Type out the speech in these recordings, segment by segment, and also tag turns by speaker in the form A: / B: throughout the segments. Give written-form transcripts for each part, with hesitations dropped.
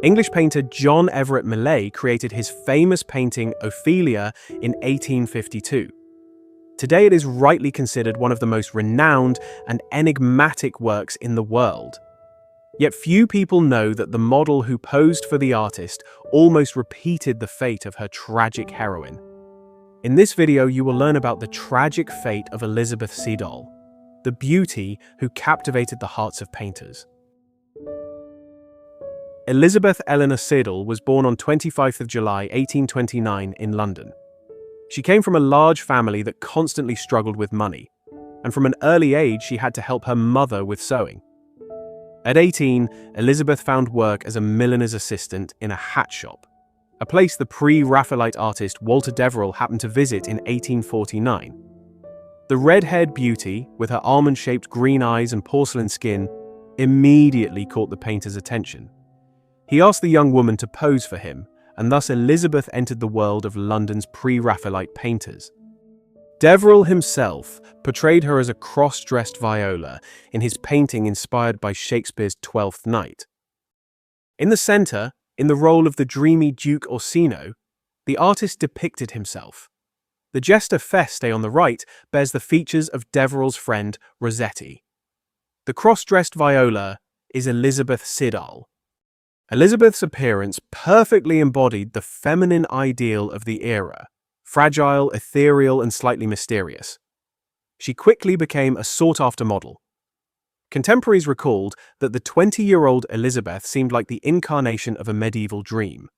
A: English painter John Everett Millais created his famous painting Ophelia in 1852. Today it is rightly considered one of the most renowned and enigmatic works in the world. Yet few people know that the model who posed for the artist almost repeated the fate of her tragic heroine. In this video, you will learn about the tragic fate of Elizabeth Siddal, the beauty who captivated the hearts of painters. Elizabeth Eleanor Siddal was born on 25th of July 1829 in London. She came from a large family that constantly struggled with money, and from an early age she had to help her mother with sewing. At 18, Elizabeth found work as a milliner's assistant in a hat shop, a place the Pre-Raphaelite artist Walter Deverell happened to visit in 1849. The red-haired beauty, with her almond-shaped green eyes and porcelain skin, immediately caught the painter's attention. He asked the young woman to pose for him, and thus Elizabeth entered the world of London's Pre-Raphaelite painters. Deverell himself portrayed her as a cross-dressed viola in his painting inspired by Shakespeare's Twelfth Night. In the center, in the role of the dreamy Duke Orsino, the artist depicted himself. The jester Feste on the right bears the features of Deverell's friend Rossetti. The cross-dressed viola is Elizabeth Siddal. Elizabeth's appearance perfectly embodied the feminine ideal of the era, fragile, ethereal, and slightly mysterious. She quickly became a sought-after model. Contemporaries recalled that the 20-year-old Elizabeth seemed like the incarnation of a medieval dream.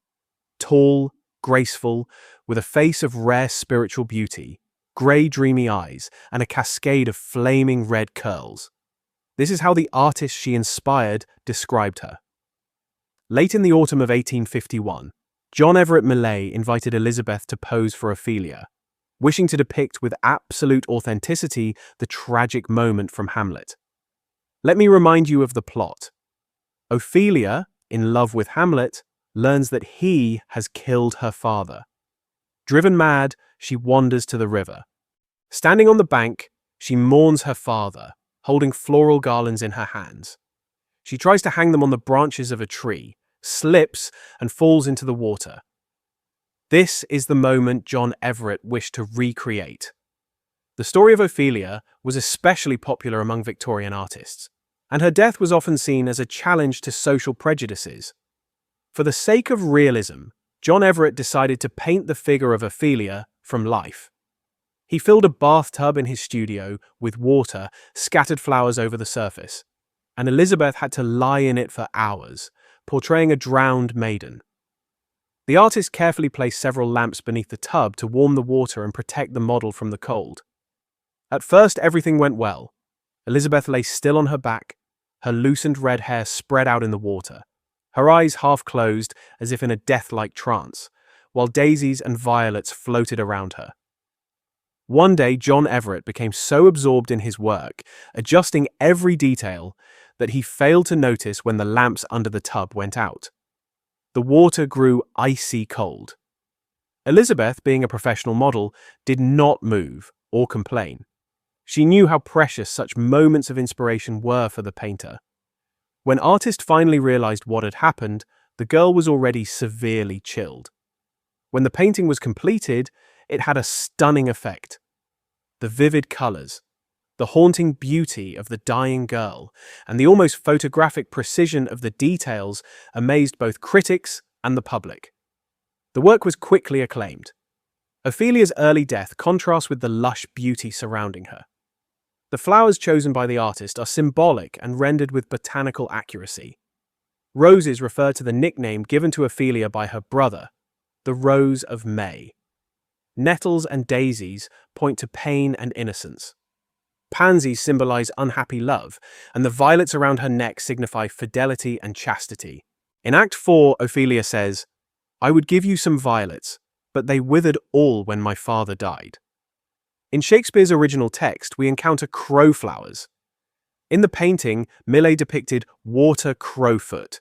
A: Tall, graceful, with a face of rare spiritual beauty, grey dreamy eyes, and a cascade of flaming red curls. This is how the artist she inspired described her. Late in the autumn of 1851, John Everett Millais invited Elizabeth to pose for Ophelia, wishing to depict with absolute authenticity the tragic moment from Hamlet. Let me remind you of the plot. Ophelia, in love with Hamlet, learns that he has killed her father. Driven mad, she wanders to the river. Standing on the bank, she mourns her father, holding floral garlands in her hands. She tries to hang them on the branches of a tree, slips, and falls into the water. This is the moment John Everett wished to recreate. The story of Ophelia was especially popular among Victorian artists, and her death was often seen as a challenge to social prejudices. For the sake of realism, John Everett decided to paint the figure of Ophelia from life. He filled a bathtub in his studio with water, scattered flowers over the surface, and Elizabeth had to lie in it for hours, portraying a drowned maiden. The artist carefully placed several lamps beneath the tub to warm the water and protect the model from the cold. At first, everything went well. Elizabeth lay still on her back, her loosened red hair spread out in the water, her eyes half closed as if in a death-like trance, while daisies and violets floated around her. One day, John Everett became so absorbed in his work, adjusting every detail, that he failed to notice when the lamps under the tub went out. The water grew icy cold. Elizabeth, being a professional model, did not move or complain. She knew how precious such moments of inspiration were for the painter. When artist finally realized what had happened, the girl was already severely chilled. When the painting was completed, it had a stunning effect. The vivid colors, the haunting beauty of the dying girl, and the almost photographic precision of the details amazed both critics and the public. The work was quickly acclaimed. Ophelia's early death contrasts with the lush beauty surrounding her. The flowers chosen by the artist are symbolic and rendered with botanical accuracy. Roses refer to the nickname given to Ophelia by her brother, the Rose of May. Nettles and daisies point to pain and innocence. Pansies symbolize unhappy love, and the violets around her neck signify fidelity and chastity. In Act 4, Ophelia says, "I would give you some violets, but they withered all when my father died." In Shakespeare's original text, we encounter crowflowers. In the painting, Millais depicted water crowfoot,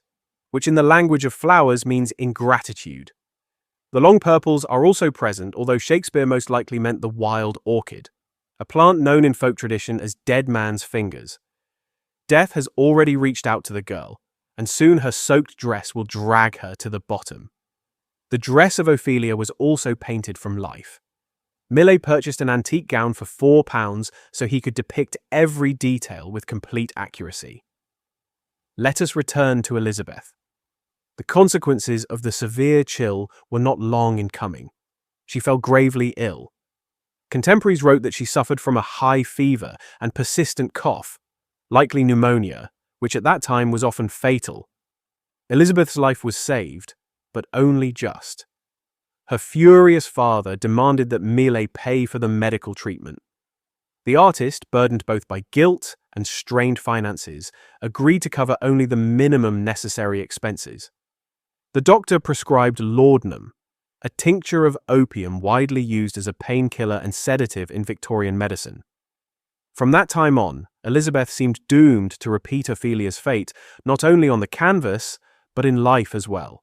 A: which in the language of flowers means ingratitude. The long purples are also present, although Shakespeare most likely meant the wild orchid, a plant known in folk tradition as dead man's fingers. Death has already reached out to the girl, and soon her soaked dress will drag her to the bottom. The dress of Ophelia was also painted from life. Millais purchased an antique gown for £4 so he could depict every detail with complete accuracy. Let us return to Elizabeth. The consequences of the severe chill were not long in coming. She fell gravely ill. Contemporaries wrote that she suffered from a high fever and persistent cough, likely pneumonia, which at that time was often fatal. Elizabeth's life was saved, but only just. Her furious father demanded that Millais pay for the medical treatment. The artist, burdened both by guilt and strained finances, agreed to cover only the minimum necessary expenses. The doctor prescribed laudanum, a tincture of opium widely used as a painkiller and sedative in Victorian medicine. From that time on, Elizabeth seemed doomed to repeat Ophelia's fate, not only on the canvas, but in life as well.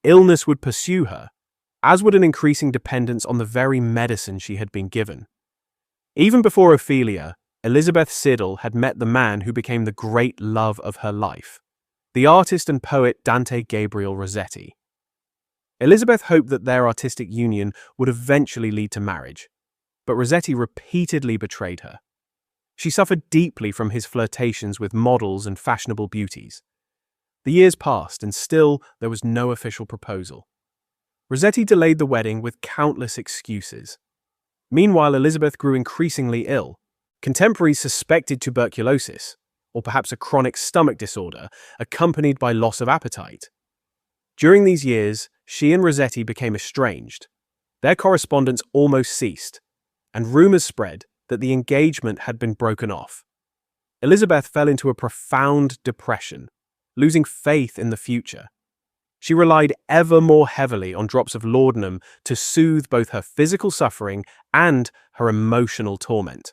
A: Illness would pursue her, as would an increasing dependence on the very medicine she had been given. Even before Ophelia, Elizabeth Siddal had met the man who became the great love of her life, the artist and poet Dante Gabriel Rossetti. Elizabeth hoped that their artistic union would eventually lead to marriage, but Rossetti repeatedly betrayed her. She suffered deeply from his flirtations with models and fashionable beauties. The years passed, and still there was no official proposal. Rossetti delayed the wedding with countless excuses. Meanwhile, Elizabeth grew increasingly ill. Contemporaries suspected tuberculosis, or perhaps a chronic stomach disorder, accompanied by loss of appetite. During these years, she and Rossetti became estranged. Their correspondence almost ceased, and rumors spread that the engagement had been broken off. Elizabeth fell into a profound depression, losing faith in the future. She relied ever more heavily on drops of laudanum to soothe both her physical suffering and her emotional torment.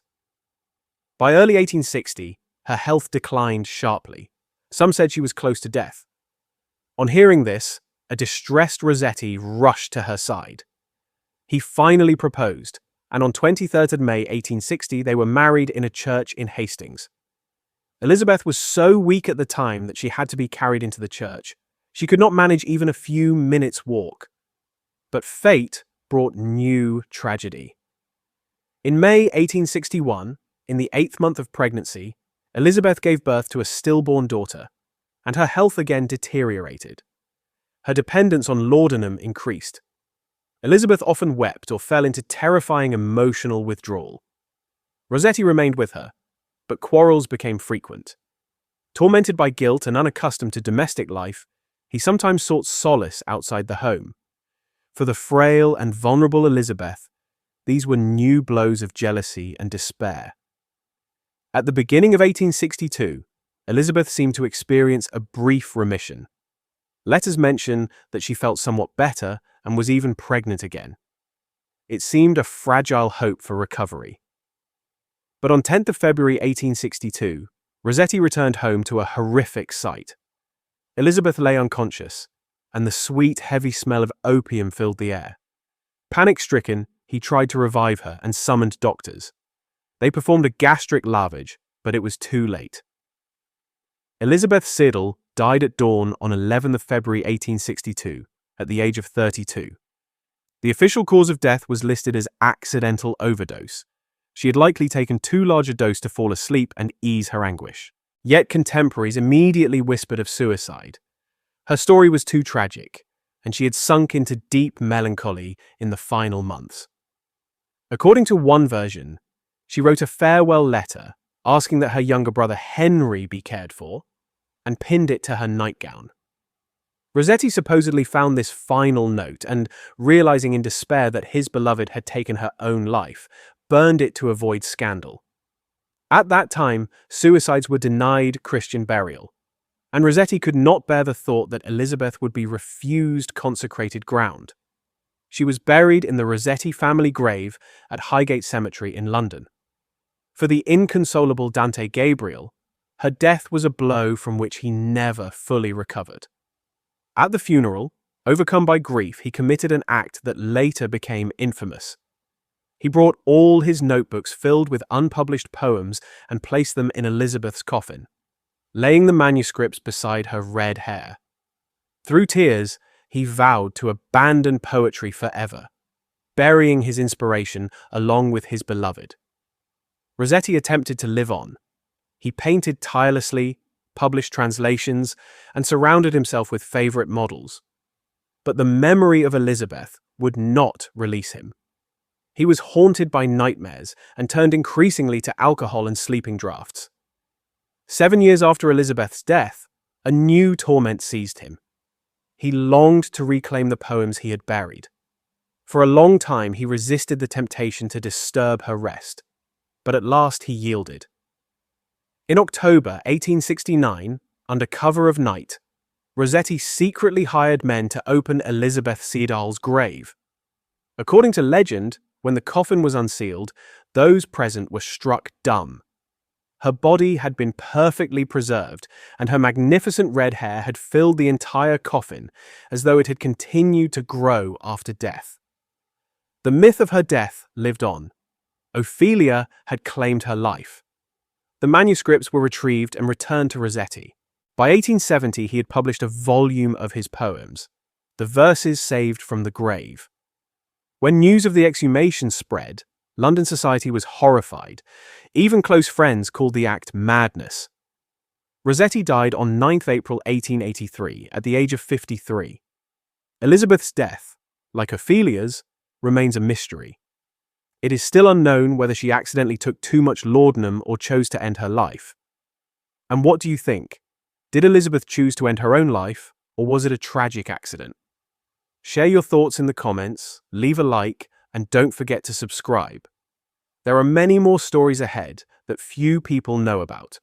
A: By early 1860, her health declined sharply. Some said she was close to death. On hearing this, a distressed Rossetti rushed to her side. He finally proposed, and on 23rd of May 1860 they were married in a church in Hastings. Elizabeth was so weak at the time that she had to be carried into the church. She could not manage even a few minutes' walk. But fate brought new tragedy. In May 1861, in the 8th month of pregnancy, Elizabeth gave birth to a stillborn daughter, and her health again deteriorated. Her dependence on laudanum increased. Elizabeth often wept or fell into terrifying emotional withdrawal. Rossetti remained with her, but quarrels became frequent. Tormented by guilt and unaccustomed to domestic life, he sometimes sought solace outside the home. For the frail and vulnerable Elizabeth, these were new blows of jealousy and despair. At the beginning of 1862, Elizabeth seemed to experience a brief remission. Letters mention that she felt somewhat better and was even pregnant again. It seemed a fragile hope for recovery. But on 10th of February 1862, Rossetti returned home to a horrific sight. Elizabeth lay unconscious, and the sweet, heavy smell of opium filled the air. Panic-stricken, he tried to revive her and summoned doctors. They performed a gastric lavage, but it was too late. Elizabeth Siddal died at dawn on 11th of February 1862, at the age of 32. The official cause of death was listed as accidental overdose. She had likely taken too large a dose to fall asleep and ease her anguish. Yet contemporaries immediately whispered of suicide. Her story was too tragic, and she had sunk into deep melancholy in the final months. According to one version, she wrote a farewell letter asking that her younger brother Henry be cared for, and pinned it to her nightgown. Rossetti supposedly found this final note and, realizing in despair that his beloved had taken her own life, burned it to avoid scandal. At that time, suicides were denied Christian burial, and Rossetti could not bear the thought that Elizabeth would be refused consecrated ground. She was buried in the Rossetti family grave at Highgate Cemetery in London. For the inconsolable Dante Gabriel, her death was a blow from which he never fully recovered. At the funeral, overcome by grief, he committed an act that later became infamous. He brought all his notebooks filled with unpublished poems and placed them in Elizabeth's coffin. laying the manuscripts beside her red hair. Through tears, he vowed to abandon poetry forever, burying his inspiration along with his beloved. Rossetti attempted to live on. He painted tirelessly, published translations, and surrounded himself with favorite models. But the memory of Elizabeth would not release him. He was haunted by nightmares and turned increasingly to alcohol and sleeping draughts. 7 years after Elizabeth's death, a new torment seized him. He longed to reclaim the poems he had buried. For a long time, he resisted the temptation to disturb her rest, but at last he yielded. In October 1869, under cover of night, Rossetti secretly hired men to open Elizabeth Siddal's grave. According to legend, when the coffin was unsealed, those present were struck dumb. Her body had been perfectly preserved, and her magnificent red hair had filled the entire coffin, as though it had continued to grow after death. The myth of her death lived on. Ophelia had claimed her life. The manuscripts were retrieved and returned to Rossetti. By 1870, he had published a volume of his poems, The Verses Saved from the Grave. When news of the exhumation spread, London society was horrified. Even close friends called the act madness. Rossetti died on 9 April 1883 at the age of 53. Elizabeth's death, like Ophelia's, remains a mystery. It is still unknown whether she accidentally took too much laudanum or chose to end her life. And what do you think? Did Elizabeth choose to end her own life, or was it a tragic accident? Share your thoughts in the comments, leave a like, and don't forget to subscribe. There are many more stories ahead that few people know about.